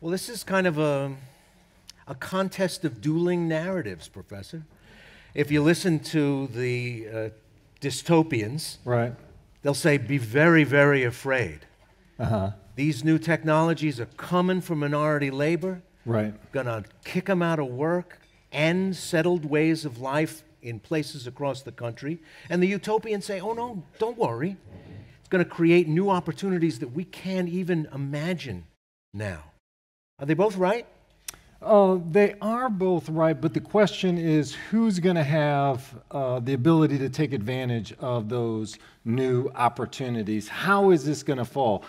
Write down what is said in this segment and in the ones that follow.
Well, this is kind of a contest of dueling narratives, Professor. If you listen to the dystopians, Right. they'll say, be very, very afraid. Uh-huh. These new technologies are coming for minority labor, Right. gonna kick them out of work, end settled ways of life in places across the country. And the utopians say, oh no, don't worry. It's gonna create new opportunities that we can't even imagine now. Are they both right? They are both right, but the question is who's going to have the ability to take advantage of those new opportunities? How is this going to fall?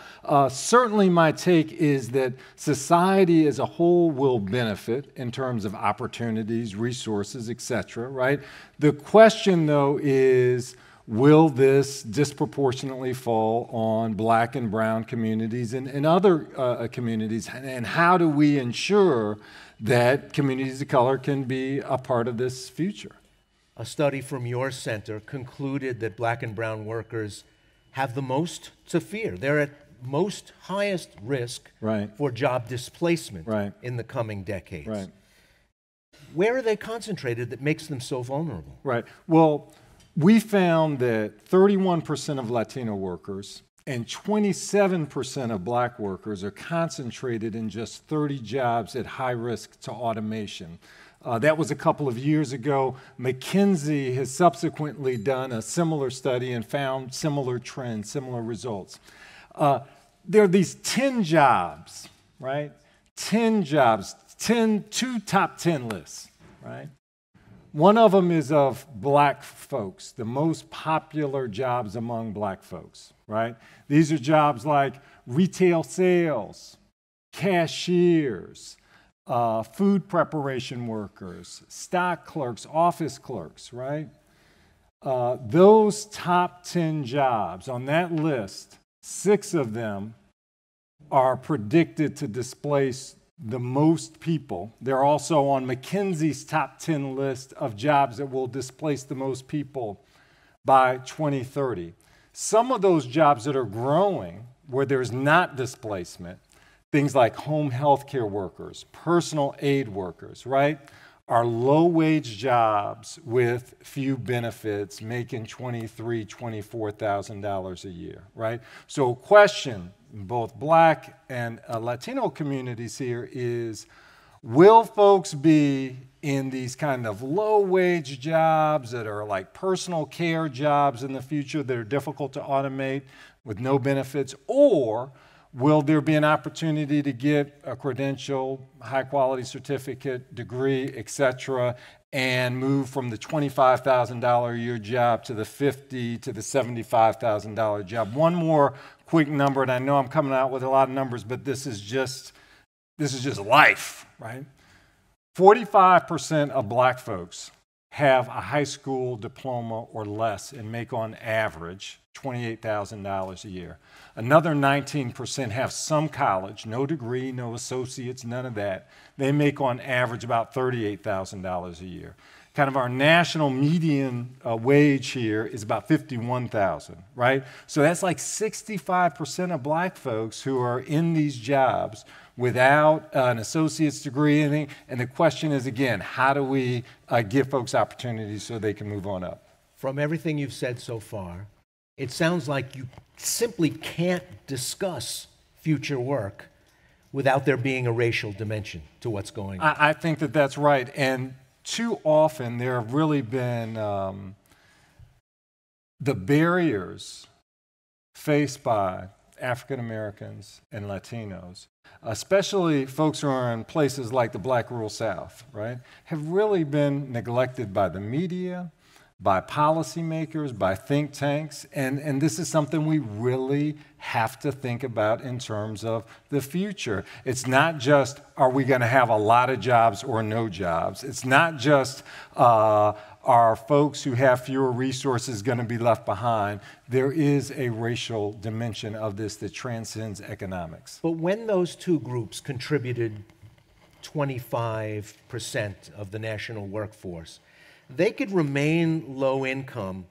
Certainly my take is that society as a whole will benefit in terms of opportunities, resources, etc., right? The question, though, is will this disproportionately fall on black and brown communities and other communities? And how do we ensure that communities of color can be a part of this future? A study from your center concluded that black and brown workers have the most to fear. They're at most highest risk for job displacement in the coming decades. Right. Where are they concentrated that makes them so vulnerable? Right. Well, we found that 31% of Latino workers and 27% of black workers are concentrated in just 30 jobs at high risk to automation. That was a couple of years ago. McKinsey has subsequently done a similar study and found similar trends, similar results. There are these 10 jobs, right? 10 jobs, two top 10 lists, right? One of them is of black folks, the most popular jobs among black folks, right? These are jobs like retail sales, cashiers, food preparation workers, stock clerks, office clerks, right? Those top 10 jobs on that list, 6 of them are predicted to displace the most people. They're also on McKinsey's top 10 list of jobs that will displace the most people by 2030. Some of those jobs that are growing, where there's not displacement, things like home health care workers, personal aid workers, right, are low-wage jobs with few benefits, making $23,000, $24,000 a year, right? So question, both black and Latino communities here is, will folks be in these kind of low-wage jobs that are like personal care jobs in the future that are difficult to automate with no benefits, or will there be an opportunity to get a credential, high-quality certificate, degree, et cetera, and move from the $25,000 a year job to the $50,000 to the $75,000 job? One more quick number, and I know I'm coming out with a lot of numbers, but this is just life, right? 45% of black folks have a high school diploma or less and make on average $28,000 a year. Another 19% have some college, no degree, no associates, none of that. They make on average about $38,000 a year. Kind of our national median wage here is about $51,000, right? So that's like 65% of black folks who are in these jobs without an associate's degree, anything. And the question is, again, how do we give folks opportunities so they can move on up? From everything you've said so far, it sounds like you simply can't discuss future work without there being a racial dimension to what's going on. I think that that's right. And too often there have really been the barriers faced by African Americans and Latinos, especially folks who are in places like the Black rural South, right, have really been neglected by the media, by policymakers, by think tanks, and this is something we really have to think about in terms of the future. It's not just, are we going to have a lot of jobs or no jobs? It's not just, are folks who have fewer resources going to be left behind? There is a racial dimension of this that transcends economics. But when those two groups contributed 25% of the national workforce, they could remain low income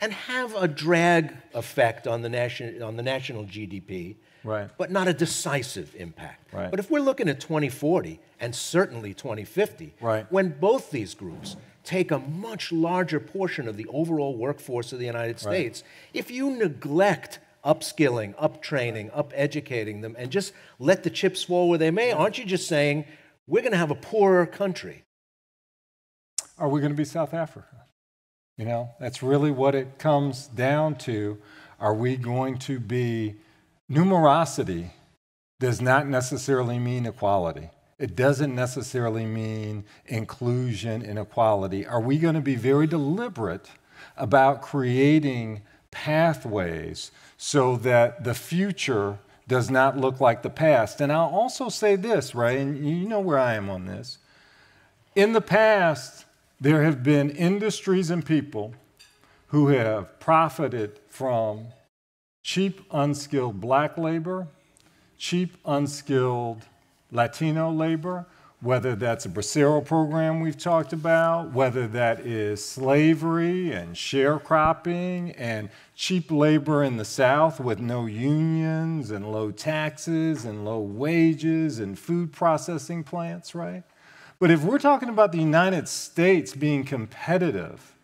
and have a drag effect on the national GDP, Right. but not a decisive impact. Right. But if we're looking at 2040 and certainly 2050, Right. when both these groups take a much larger portion of the overall workforce of the United States, if you neglect upskilling, uptraining, up-educating them, and just let the chips fall where they may, aren't you just saying, we're going to have a poorer country? Are we going to be South Africa? You know, that's really what it comes down to. Are we going to be... Numerosity does not necessarily mean equality. It doesn't necessarily mean inclusion and equality. Are we going to be very deliberate about creating pathways so that the future does not look like the past? And I'll also say this, Ray, and you know where I am on this. In the past, there have been industries and people who have profited from cheap, unskilled black labor, cheap, unskilled Latino labor, whether that's a Bracero program we've talked about, whether that is slavery and sharecropping and cheap labor in the South with no unions and low taxes and low wages and food processing plants, right? But if we're talking about the United States being competitive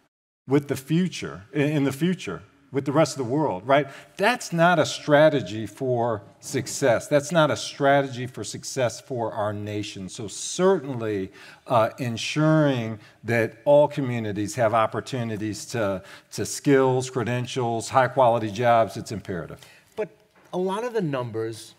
with the future, in the future, with the rest of the world, right? That's not a strategy for success. That's not a strategy for success for our nation. So certainly ensuring that all communities have opportunities to skills, credentials, high quality jobs, it's imperative. But a lot of the numbers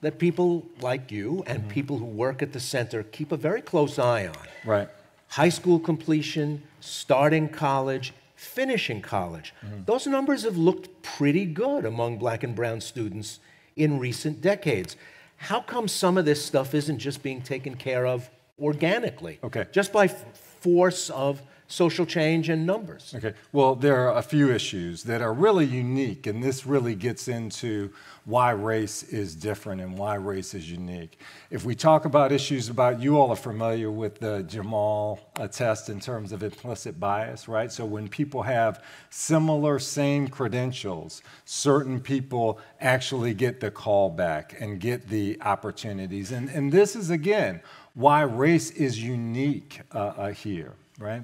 that people like you and people who work at the center keep a very close eye on. Right. High school completion, starting college, finishing college. Those numbers have looked pretty good among black and brown students in recent decades. How come some of this stuff isn't just being taken care of organically? Okay. Just by force of social change and numbers? Okay. Well, there are a few issues that are really unique, and this really gets into why race is different and why race is unique. If we talk about issues about, you all are familiar with the Jamal test in terms of implicit bias, right? So when people have similar, same credentials, certain people actually get the call back and get the opportunities. And this is, again, why race is unique here, right?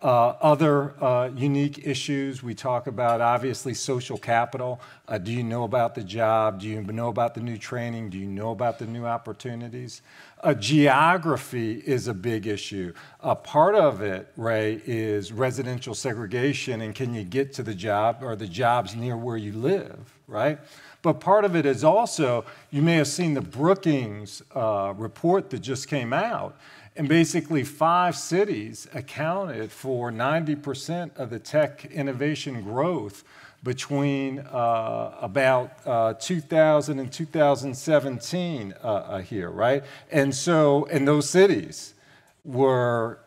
Other unique issues, we talk about obviously social capital. Do you know about the job? Do you know about the new training? Do you know about the new opportunities? Geography is a big issue. Part of it, Ray, is residential segregation, and can you get to the job, or the jobs near where you live, right? But part of it is also, you may have seen the Brookings report that just came out. And basically 5 cities accounted for 90% of the tech innovation growth between about 2000 and 2017 here, right? And so, and those cities were,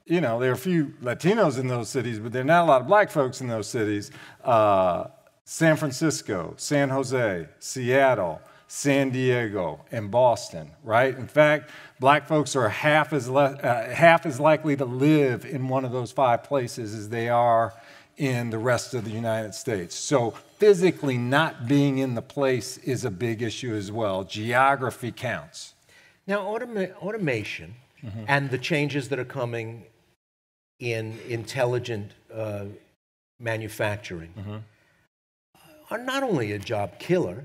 you know, there are a few Latinos in those cities, but there are not a lot of black folks in those cities. San Francisco, San Jose, Seattle, San Diego, and Boston, right? In fact, black folks are half as likely to live in one of those 5 places as they are in the rest of the United States. So physically not being in the place is a big issue as well. Geography counts. Now, automation and the changes that are coming in intelligent manufacturing are not only a job killer,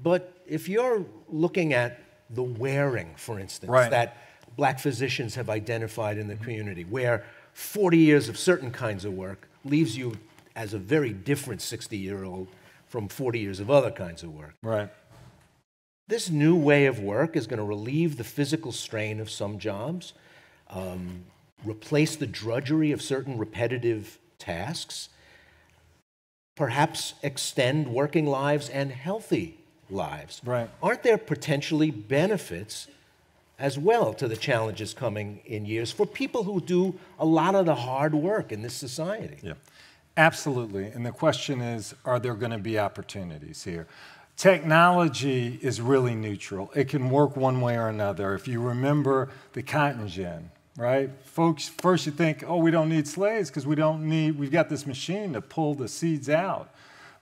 but if you're looking at the wearing, for instance, that black physicians have identified in the community, where 40 years of certain kinds of work leaves you as a very different 60-year-old from 40 years of other kinds of work. Right. This new way of work is going to relieve the physical strain of some jobs, replace the drudgery of certain repetitive tasks, perhaps extend working lives and healthy lives. Right. Aren't there potentially benefits as well to the challenges coming in years for people who do a lot of the hard work in this society? Yeah, absolutely. And the question is, are there going to be opportunities here? Technology is really neutral. It can work one way or another. If you remember the cotton gin, right? Folks, first you think, oh, we don't need slaves because we've got this machine to pull the seeds out.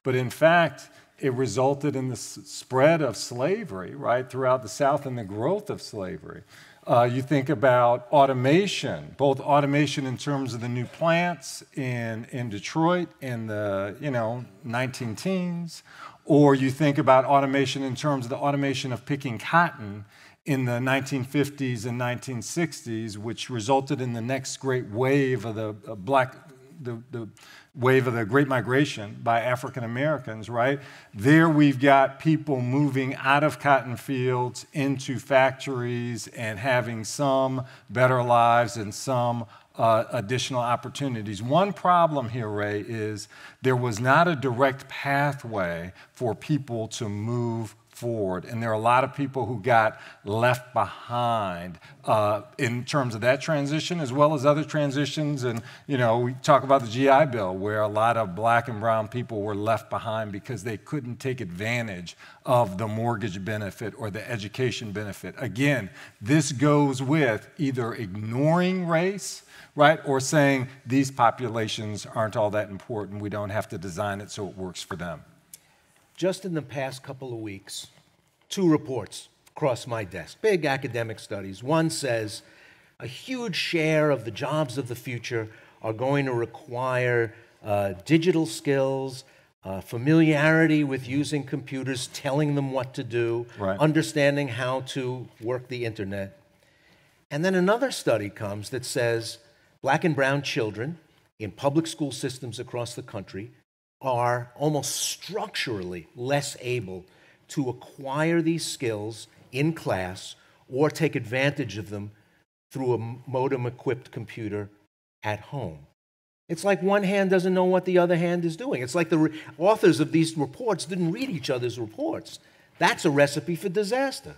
But in fact, it resulted in the spread of slavery, right, throughout the South and the growth of slavery. You think about automation, both automation in terms of the new plants in Detroit in the 19 teens, or you think about automation in terms of the automation of picking cotton in the 1950s and 1960s, which resulted in the next great wave of the wave of the Great Migration by African Americans, right? There we've got people moving out of cotton fields into factories and having some better lives and some additional opportunities. One problem here, Ray, is there was not a direct pathway for people to move forward. And there are a lot of people who got left behind in terms of that transition, as well as other transitions. And, we talk about the GI Bill, where a lot of black and brown people were left behind because they couldn't take advantage of the mortgage benefit or the education benefit. Again, this goes with either ignoring race, right, or saying these populations aren't all that important. We don't have to design it so it works for them. Just in the past couple of weeks, 2 reports crossed my desk, big academic studies. One says a huge share of the jobs of the future are going to require digital skills, familiarity with using computers, telling them what to do, right, understanding how to work the internet. And then another study comes that says black and brown children in public school systems across the country are almost structurally less able to acquire these skills in class or take advantage of them through a modem-equipped computer at home. It's like one hand doesn't know what the other hand is doing. It's like the authors of these reports didn't read each other's reports. That's a recipe for disaster.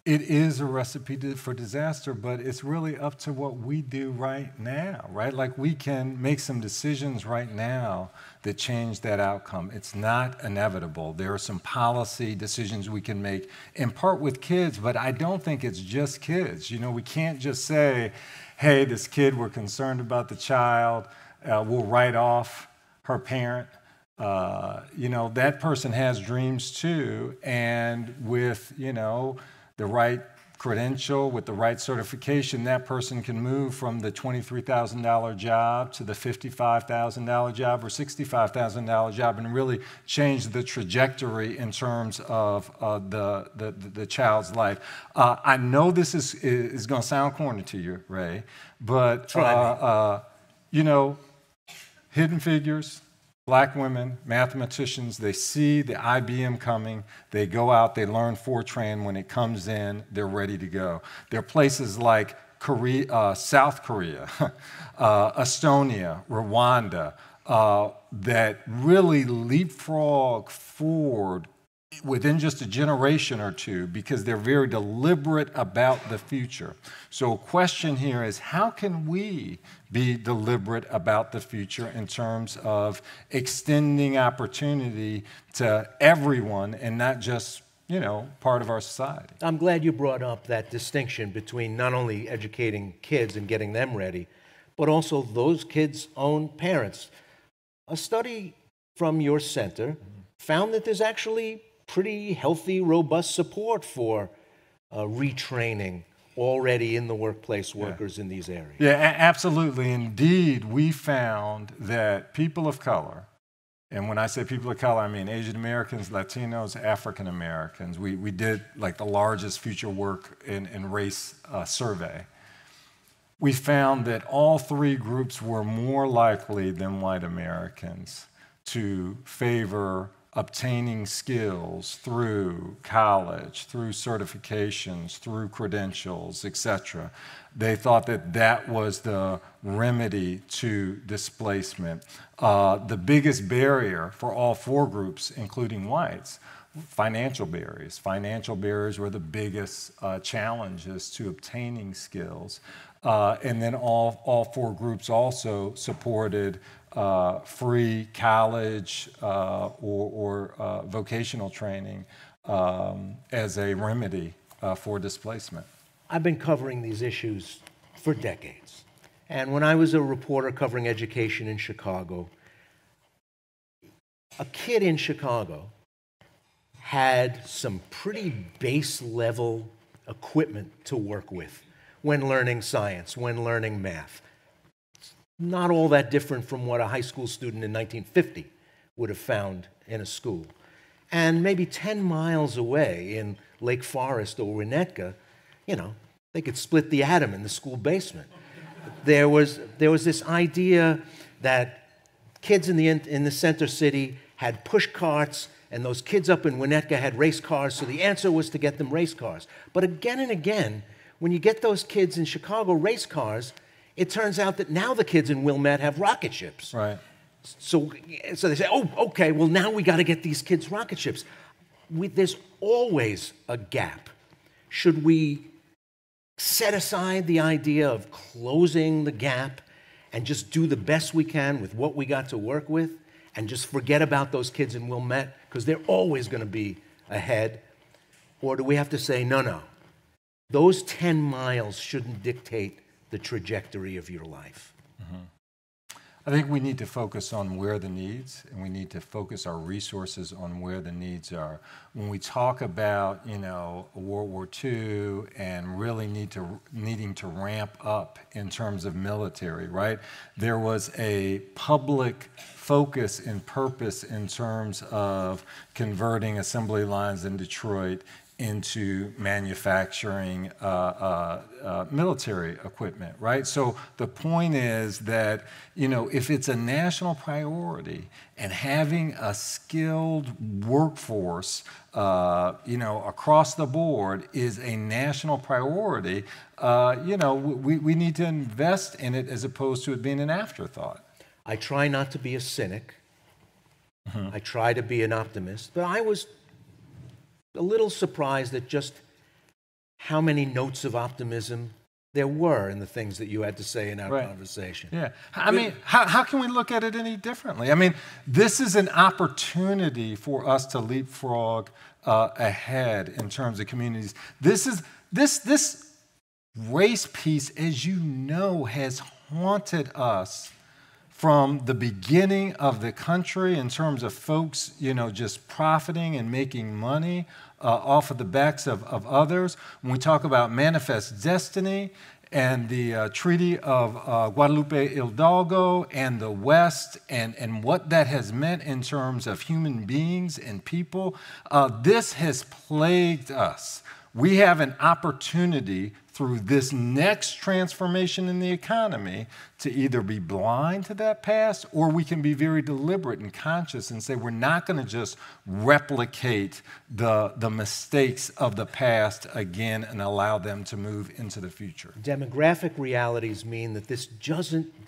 It is a recipe for disaster, but it's really up to what we do right now, right? Like we can make some decisions right now that change that outcome. It's not inevitable. There are some policy decisions we can make, in part with kids, but I don't think it's just kids. We can't just say, hey, this kid, we're concerned about the child, we'll write off her parent. That person has dreams too, and with, the right credential, with the right certification, that person can move from the $23,000 job to the $55,000 job or $65,000 job and really change the trajectory in terms of the child's life. I know this is going to sound corny to you, Ray, but Hidden Figures, black women, mathematicians, they see the IBM coming, they go out, they learn Fortran. When it comes in, they're ready to go. There are places like South Korea, Estonia, Rwanda, that really leapfrog forward within just a generation or two because they're very deliberate about the future. So a question here is, how can we be deliberate about the future in terms of extending opportunity to everyone and not just, part of our society? I'm glad you brought up that distinction between not only educating kids and getting them ready, but also those kids' own parents. A study from your center found that there's actually pretty healthy, robust support for retraining already in the workplace workers in these areas. Yeah, absolutely. Indeed, we found that people of color, and when I say people of color, I mean Asian Americans, Latinos, African Americans. We did like the largest future work in race survey. We found that all 3 groups were more likely than white Americans to favor obtaining skills through college, through certifications, through credentials, etc. They thought that that was the remedy to displacement. The biggest barrier for all 4 groups, including whites, financial barriers. Financial barriers were the biggest challenges to obtaining skills. And then all 4 groups also supported free college or vocational training as a remedy for displacement. I've been covering these issues for decades. And when I was a reporter covering education in Chicago, a kid in Chicago had some pretty base level equipment to work with when learning science, when learning math. It's not all that different from what a high school student in 1950 would have found in a school. And maybe 10 miles away in Lake Forest or Winnetka, you know, they could split the atom in the school basement. There was this idea that kids in the center city had push carts, and those kids up in Winnetka had race cars, so the answer was to get them race cars. But again and again, when you get those kids in Chicago race cars, it turns out that now the kids in Wilmette have rocket ships. Right. So they say, oh, okay, well, now we got to get these kids rocket ships. There's always a gap. Should we set aside the idea of closing the gap and just do the best we can with what we got to work with and just forget about those kids in Wilmette because they're always going to be ahead? Or do we have to say, no, those 10 miles shouldn't dictate the trajectory of your life? Mm-hmm. I think we need to focus on where the needs, and we need to focus our resources on where the needs are. When we talk about, World War II and really needing to ramp up in terms of military, right? There was a public focus and purpose in terms of converting assembly lines in Detroit into manufacturing military equipment, right? So the point is that, if it's a national priority and having a skilled workforce, across the board is a national priority, we need to invest in it as opposed to it being an afterthought. I try not to be a cynic. Mm-hmm. I try to be an optimist, but I was a little surprised at just how many notes of optimism there were in the things that you had to say in our conversation. Yeah. I mean, how can we look at it any differently? I mean, this is an opportunity for us to leapfrog ahead in terms of communities. This race piece, as you know, has haunted us from the beginning of the country in terms of folks, just profiting and making money off of the backs of others. When we talk about manifest destiny and the Treaty of Guadalupe Hidalgo and the West and what that has meant in terms of human beings and people, this has plagued us. We have an opportunity through this next transformation in the economy to either be blind to that past, or we can be very deliberate and conscious and say we're not going to just replicate the mistakes of the past again and allow them to move into the future. Demographic realities mean that this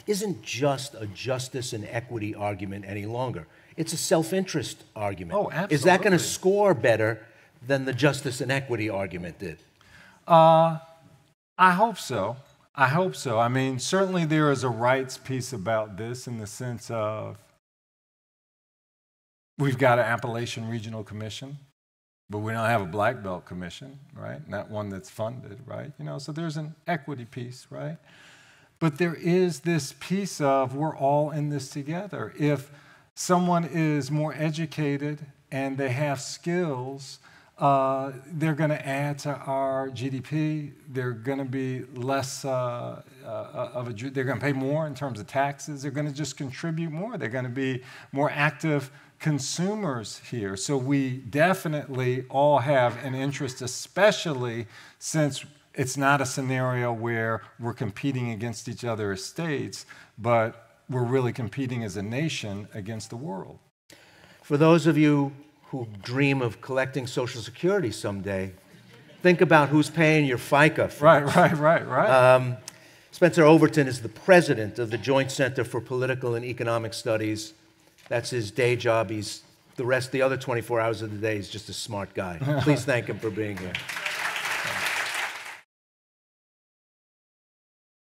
isn't just a justice and equity argument any longer. It's a self-interest argument. Oh, absolutely. Is that going to score better than the justice and equity argument did? I hope so. I mean, certainly there is a rights piece about this in the sense of we've got an Appalachian Regional Commission, but we don't have a Black Belt Commission, right? Not one that's funded, right? So there's an equity piece, right? But there is this piece of we're all in this together. If someone is more educated and they have skills, they're going to add to our GDP. They're going to be less they're going to pay more in terms of taxes. They're going to just contribute more. They're going to be more active consumers here. So we definitely all have an interest, especially since it's not a scenario where we're competing against each other as states, but we're really competing as a nation against the world. For those of you who dream of collecting Social Security someday, think about who's paying your FICA. Right. Spencer Overton is the president of the Joint Center for Political and Economic Studies. That's his day job. The other 24 hours of the day, he's just a smart guy. Please thank him for being here.